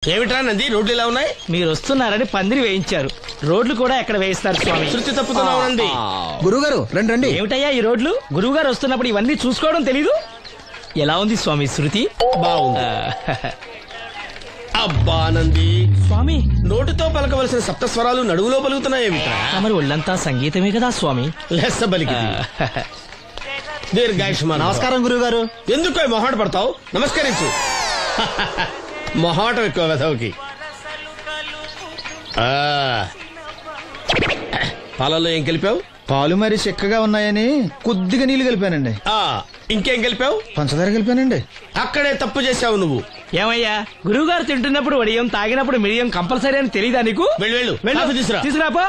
ఏమిట్రా నంది, రోడ్లు ఇలా ఉన్నాయి? మీరు వస్తున్నారని పందిరి వేయించారు. రోడ్లు కూడా ఎక్కడ వేయిస్తారు స్వామి? శృతి తప్పుతున్నావు నంది. గురుగారు రండి రండి. ఏమిటయ్యా ఈ రోడ్లు? గురువు గారు వస్తున్నప్పుడు ఇవన్నీ చూసుకోవడం తెలీదు? ఎలా ఉంది స్వామి శృతి? బాగుంది. అబ్బా నంది, స్వామి నోటితో పలకవలసిన సప్తస్వరాలు నడువులో పలుకుతున్నాయేమిట్రా? మరి ఒళ్ళంతా సంగీతమే కదా స్వామి. లెస్స బలికి దీర్ఘాయుష్మాన్. నమస్కారం గురుగారు. ఎందుకు మొహాట పడతావు? నమస్కరించు. మొహాటం ఎక్కువ వెధవుకి. పాలలో ఏం కలిపావు? పాలు మరి చిక్కగా ఉన్నాయని కొద్దిగా నీళ్లు కలిపానండి. ఇంకేం కలిపావు? పంచదార కలిపానండి. అక్కడే తప్పు చేశావు నువ్వు. ఏమయ్యా, గురువు గారు తింటున్నప్పుడు వడియం, తాగినప్పుడు మిడియం కంపల్సరీ అని తెలీదా నీకు? వెళ్ళు కాఫీ తీసురా. తీసుకురాపో.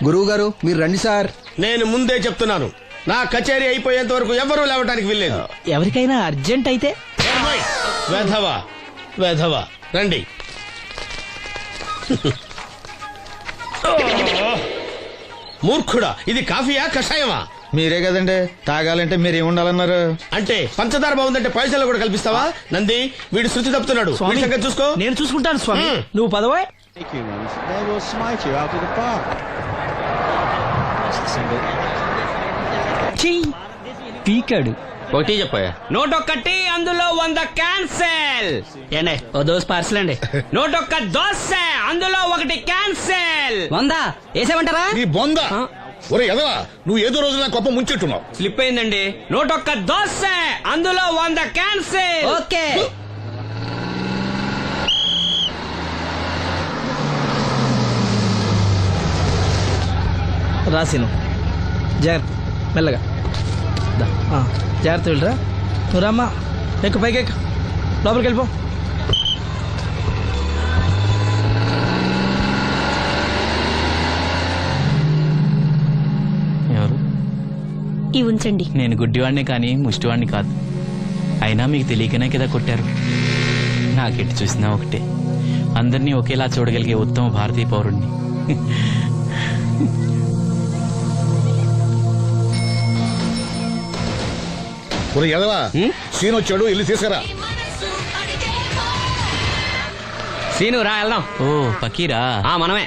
గురువు గారు మీరు రండి సార్. నేను ముందే చెప్తున్నాను, నా కచేరీ అయిపోయేంత వరకు ఎవరూ లేవటానికి వెళ్ళలేదు. ఎవరికైనా అర్జెంట్ అయితే వెధవా వెధవా రండి. మూర్ఖుడా, ఇది కాఫీయా కషాయమా? మీరే కదండి తాగాలంటే మీరేముండాలన్నారు? అంటే పంచదార బాగుందంటే పైసలు కూడా కల్పిస్తావా? నంది, వీడు శృతి తప్పుతున్నాడు. వీడి సంగతి చూసుకో. నేను చూసుకుంటాను స్వామి. నువ్వు పదవా. They will smite you out of the park. పీకాడు. ఒకటి చెప్పాయా? 101 అందులో 100 క్యాన్సెల్. ఏండే ఓ దోస్ పార్సల్ అండి. 101 దోశ అందులో 1 క్యాన్సెల్. 100 వేసేమంటారా? నీ బొంద. ఒరే ఎదవా, నువ్వు ఏదో రోజు నా గొప్ప ముంచెట్టున్నావు. స్లిప్ అయిందండి. 101 దోశ అందులో 100 క్యాన్సెల్. ఓకే. రాసిను జాగ్రత్త, మెల్లగా జాగ్రత్త వెళ్ళరా. నువ్వు రామ్మా, ఎక్కు పైకి ఎక్కు, లోపలికి వెళ్ళిపో. ఎవరు? ఇవి ఉంచండి. నేను గుడ్డివాడిని కానీ ముష్టివాడిని కాదు. అయినా మీకు తెలియకనే కదా కొట్టారు. నాకెటు చూసినా ఒకటే, అందరినీ ఒకేలా చూడగలిగే ఉత్తమ భారతీయ పౌరుణ్ణి. ఒరే ఎదవా, సీన్ వచ్చాడు, ఇల్లు తీసుకురా. సీను రా వెళ్దాం. ఓ పకీరా, మనమే.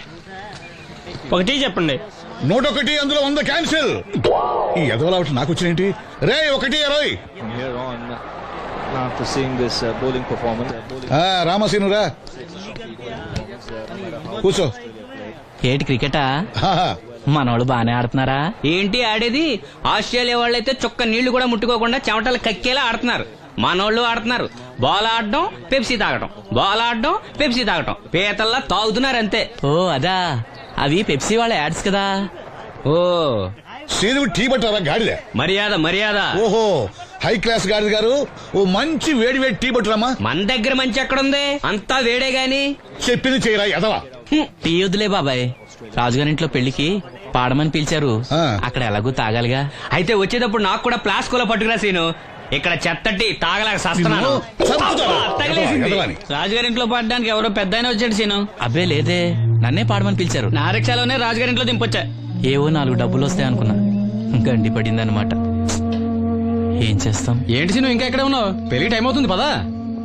ఒకటి చెప్పండి. 101 అందులో 100 క్యాన్సిల్. ఈ ఎదవలా ఒకటి నాకు వచ్చినేంటి? రే 120. From here on, after seeing this bowling performance, రామసీను రా, కూర్చో. ఏటి క్రికెటా? ఆహా. మనోళ్ళు బానే ఆడుతున్నారా? ఏంటి ఆడేది? ఆస్ట్రేలియా వాళ్ళైతే చొక్క నీళ్లు కూడా ముట్టుకోకుండా చెమటలు కక్కేలా ఆడుతున్నారు. మనోళ్ళు ఆడుతున్నారు బాల్ ఆడడం, పెప్సీ తాగటం, బాల్ ఆడడం, పెప్సీ తాగటం, పీతల్లా తాగుతున్నారు అంతే. ఓ అదా, అవి పెప్సీ వాళ్ళ యాడ్స్ కదా. ఓ సీను టీ పట్టారా గాడిద? మర్యాద మర్యాద. ఓహో, హై క్లాస్ గాడిద గారు, ఓ మంచి వేడి వేడి టీ పట్టురామా. మన దగ్గర మంచి ఎక్కడుంది? అంతా వేడే గాని. చెప్పింది చేయరా ఎదవా. టీ వద్దులే బాబాయ్, రాజుగారింట్లో పెళ్లికి పాడమని పిలిచారు. అక్కడ ఎలాగూ తాగాలిగా. అయితే వచ్చేటప్పుడు నాకు కూడా ప్లాస్కోలో పట్టుకురా సీను. ఇక్కడ చెత్తటి తాగలేక సస్తున్నాను. రాజుగారింట్లో పాడడానికి ఎవరో పెద్ద వచ్చాడు సీను. అబ్బే లేదే, నన్నే పాడమని పిలిచారు. నా రిక్షాలోనే రాజుగారింట్లో దింపొచ్చా. ఏవో 4 డబ్బులు వస్తాయి అనుకున్నా, గండి పడిందనమాట. ఏం చేస్తాం? ఏంటి సీను ఇంకా ఎక్కడ ఉన్నావు? పెళ్లి టైం అవుతుంది పదా.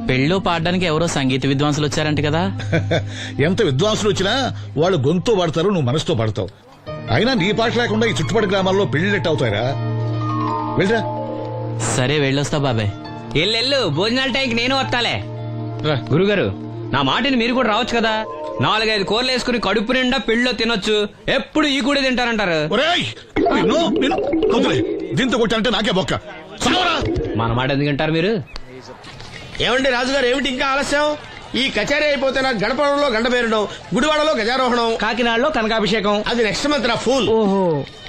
పెళ్ళిలో పాడడానికి ఎవరో సంగీత విద్వాంసులు వచ్చారంట కదా. ఎంత విద్వాంసులు వచ్చినా వాళ్ళు గొంతు పడతారు, నువ్వు మనసుతో పడతావు. అయినా నీ పాట లేకుండా ఈ చుట్టుపక్కల గ్రామాల్లో పెళ్లిళ్ళెట్ అవుతాయిరా. వెళ్ళరా. సరే వెళ్ళొస్తా బాబాయ్. ఎల్లెళ్ళు, భోజనాల టైంకి నేను వస్తాలే. గురుగారు, నా మాటని మీరు కూడా రావచ్చు కదా. 4-5 కూరలు వేసుకుని కడుపు నిండా పెళ్ళిలో తినొచ్చు. ఎప్పుడు ఈ కూడా తింటారంటారు. దీంతో కొట్టానంటే నాకే బొక్క. మన మాట ఎందుకంటారు మీరు? ఏమండి రాజుగారు, ఏమిటి ఇంకా ఆలస్యం? ఈ కచేరీ అయిపోతే నాకు గణపవరంలో గండ పేరడం, గుడివాడలో గజారోహణం, కాకినాడలో కనకాభిషేకం. అది నెక్స్ట్ మంత్ నా ఫుల్. ఓహో,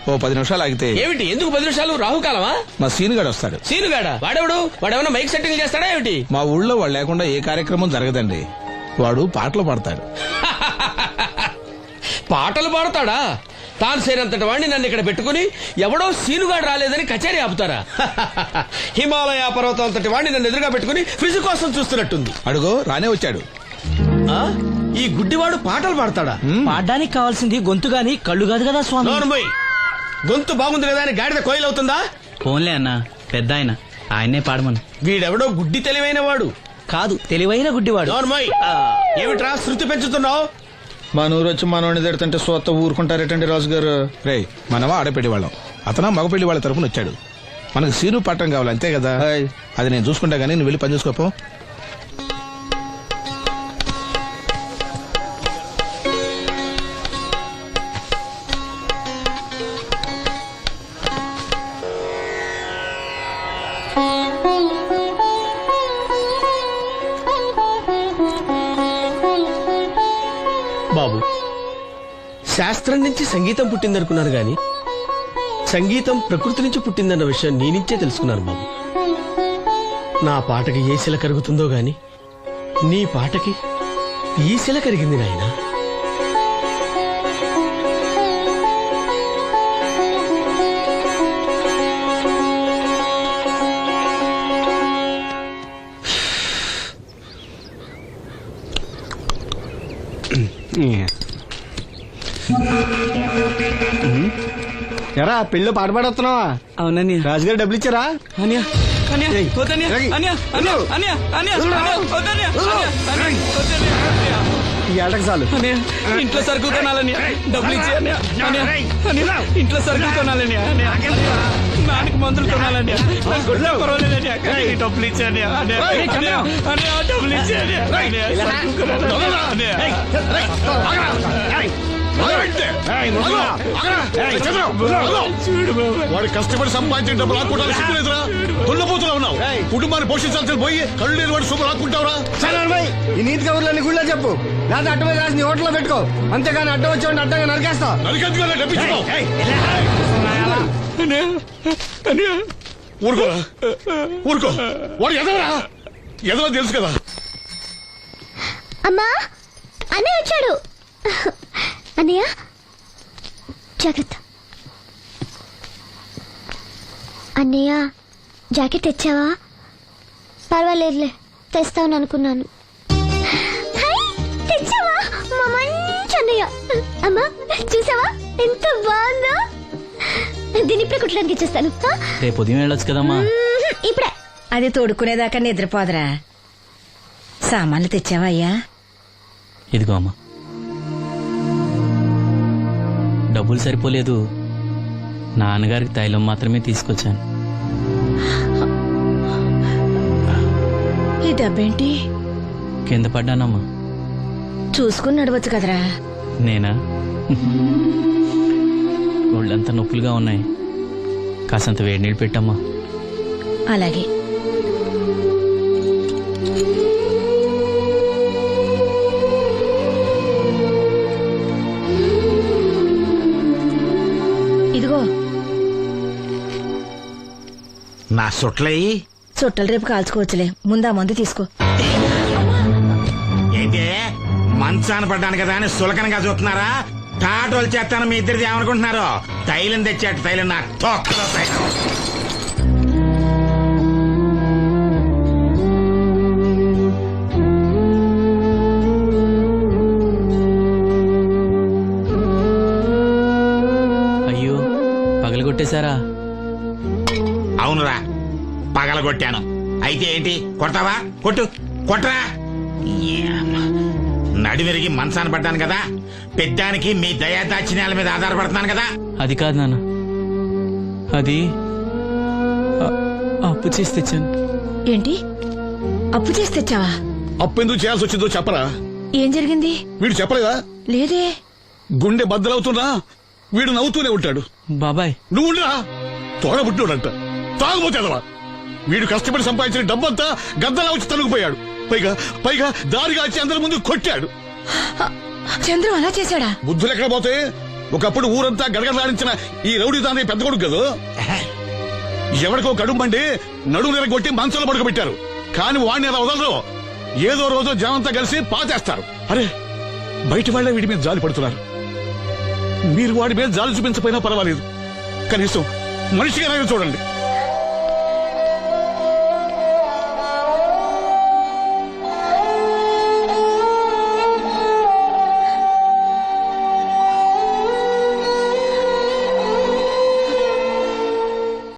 ఓ 10 నిమిషాలు ఆగితే ఏమిటి? ఎందుకు 10 నిమిషాలు? రాహుకాలమా? మా సీనుగాడు వస్తాడు. సీనుగాడా? వాడేమన్నా మైక్ సెట్టింగ్ చేస్తాడా ఏమిటి? మా ఊళ్ళో వాడు లేకుండా ఏ కార్యక్రమం జరగదండి. వాడు పాటలు పాడతాడు. పాటలు పాడతాడా? తాను సేనంతటి వాడిని నన్ను ఇక్కడ పెట్టుకుని ఎవడో సీనుగాడు రాలేదని కచేరీ ఆపుతారా? హిమాలయ పర్వతం అంతటి వాడిని నన్ను ఎదురుగా పెట్టుకుని ఫ్రిజ్ కోసం చూస్తున్నట్టుంది. అడుగో రానే వచ్చాడు. ఈ గుడ్డివాడు పాటలు పాడతాడా? పాడడానికి కావాల్సింది గొంతు గాని కళ్ళు కాదు కదా స్వామి. నోర్మోయ్, గొంతు బాగుంది కదా అని గాడిద కోయిలవుతుందా? ఫోన్లే అన్న, పెద్ద ఆయన్నే పాడమను. వీడెవడో గుడ్డి తెలివైన వాడు కాదు తెలివైన గుడ్డివాడు. నోర్మోయ్ ఏమిట్రా శృతి పెంచుతున్నావు? మన ఊరు వచ్చి మనోడిని తిడుతుంటే సొత్త ఊరుకుంటారేటండి రాజు గారు? రే మనమా ఆడపెళ్లి వాళ్ళం, అతను మగపెళ్లి వాళ్ళ తరపున వచ్చాడు. మనకు సీను పట్టం కావాలి అంతే కదా. హాయ్. అది నేను చూసుకుంటా గానీ నువ్వు వెళ్ళి పని చూసుకోపో. బాబు, శాస్త్రం నుంచి సంగీతం పుట్టిందనుకున్నారు గాని సంగీతం ప్రకృతి నుంచి పుట్టిందన్న విషయం నీ నుంచే తెలుసుకున్నాను బాబు. నా పాటకి ఏ శిల కరుగుతుందో గాని నీ పాటకి ఈ శిల కరిగింది నాయనా. ఎరా పెళ్ళి పాట పాడుతున్నావా? అవునని రాజుగారు డబ్బులు ఇచ్చారా? అన్యా అన్యా ఏయ్, వద్దన్యా ఏయ్, అన్యా అన్యా అన్యా అన్యా అన్యా వద్దన్యా అన్యా ఈ ఏటకు చాలు. అన్యా ఇంట్లో సరుకులు కొనాలని డబ్బులు ఇచ్చి అన్యా అన్యా అన్యా ఇంట్లో సరుకులు కొనాలని అన్యా నాన్నకి మందులు కొనాలని నాకు గుడ్లో పర్వాలేదని కానీ డబ్బులు ఇచ్చి అన్యా అన్యా అన్యా డబ్బులు ఇచ్చి అన్యా అన్యా సరుకులు కొనాలని చూడు బాబా వాడి కష్టపడి సంపాదించిన డబ్బులు లాక్కోవడానికి సిగ్గులేదురా? దున్నపోతులా ఉన్నావు. కుటుంబాన్ని పోషించాల్సిన పోయి కళ్ళు లేని వాడి సొమ్ము లాక్కుంటావురా? ఈ నీతి కబుర్లన్నీ గుళ్ళో చెప్పు, లేదా అడ్డ మీద రాసి నీ హోటల్లో పెట్టుకో. అంతేగాని అడ్డం వచ్చి అడ్డంగా నరికేస్తా. నరికెందుకు డబ్బిచ్చుకో. అన్యా అన్యా ఊరుకోరా, ఊరుకో. వాడు ఎదవరా? ఎదవ తెలుసు కదా. అమ్మా అన్నయ్య వచ్చాడు. అన్నయ్య జాగ్రత్త. అన్నయ్య జాకెట్ తెచ్చావా? పర్వాలేదులే, తెస్తావని అనుకున్నాను. హై, తెచ్చావా? మా మంచి అన్నయ్య. అమ్మా చూసావా ఎంత బాగుందో? దీన్ని ఇప్పుడే కుట్టడానికి ఇచ్చేస్తాను. రేపు ఉదయం వెళ్ళొచ్చు కదమ్మా. ఇప్పుడే. అది తోడుకునేదాకా నిద్రపోదరా. సామాన్లు తెచ్చావా అయ్యా? ఇదిగో అమ్మా. డబ్బులు సరిపోలేదు, నాన్నగారికి తైలం మాత్రమే తీసుకొచ్చాను. ఈ డబ్బేంటి? కింద పడ్డానమ్మా. చూసుకుని నడవచ్చు కదరా. నేనా? ఒళ్ళంతా నొప్పులుగా ఉన్నాయి, కాసంత వేడి నీళ్ళు పెట్టమ్మా. అలాగే. ఇదిగో నా సొట్లయి చుట్టలు రేపు కాల్చుకోవచ్చులే, ముందా మందు తీసుకో. ఏంటే మంచాన పడ్డాను కదా అని సులకనగా చూస్తున్నారా? టాటోలు చేస్తాను మీ ఇద్దరిది ఏమనుకుంటున్నారు? తైలం తెచ్చాడు, తైలం నా తొక్కలో తైలం. అయ్యో, పగలగొట్టేశారా? అవునురా, పగలగొట్టాను. అయితే ఏంటి, కొడతావా? కొట్టు, కొట్రా. నడివిరిగి మంచాన పడ్డాను కదా, పెద్దానికి మీ దయాదాచిన్యాల మీద ఆధారపడుతున్నాను కదా. అది కాదు నాన్న, అది అప్పు చేసి తెచ్చాను. ఏంటి అప్పు చేసి తెచ్చావా? అప్పు ఎందుకు చేయాల్సి వచ్చిందో చెప్పరా? ఏం జరిగింది? వీడు చెప్పలేదా? లేదే. గుండె బద్దలవుతున్నా వీడు నవ్వుతూనే ఉంటాడు. బాబాయ్, నువ్వు ఉండరా? తోడబుట్టినోడంట, తాగుపోతేదవా. వీడు కష్టపడి సంపాదించిన డబ్బంతా గద్దలా వచ్చి తనుకుపోయాడు. పైగా పైగా దారిగా వచ్చి అందరి ముందు కొట్టాడు. చంద్రు అలా చేశాడా? బుద్ధులు ఎక్కడ పోతే, ఒకప్పుడు ఊరంతా గడగడలాడించిన ఈ రౌడీ దాని పెద్ద కొడుకు కదా. ఎవరికో కడుంబండి నడుము నిరగొట్టి మంచంలో పడుకోబెట్టారు. కాని వాడిని అలా వదలరు. ఏదో రోజు జనంతా కలిసి పాతేస్తారు. అరే, బయట వాళ్ళే వీడి మీద జాలి పడుతున్నారు. మీరు వాడి మీద జాలి చూపించకపోయినా పర్వాలేదు, కనీసం మనిషిగా చూడండి.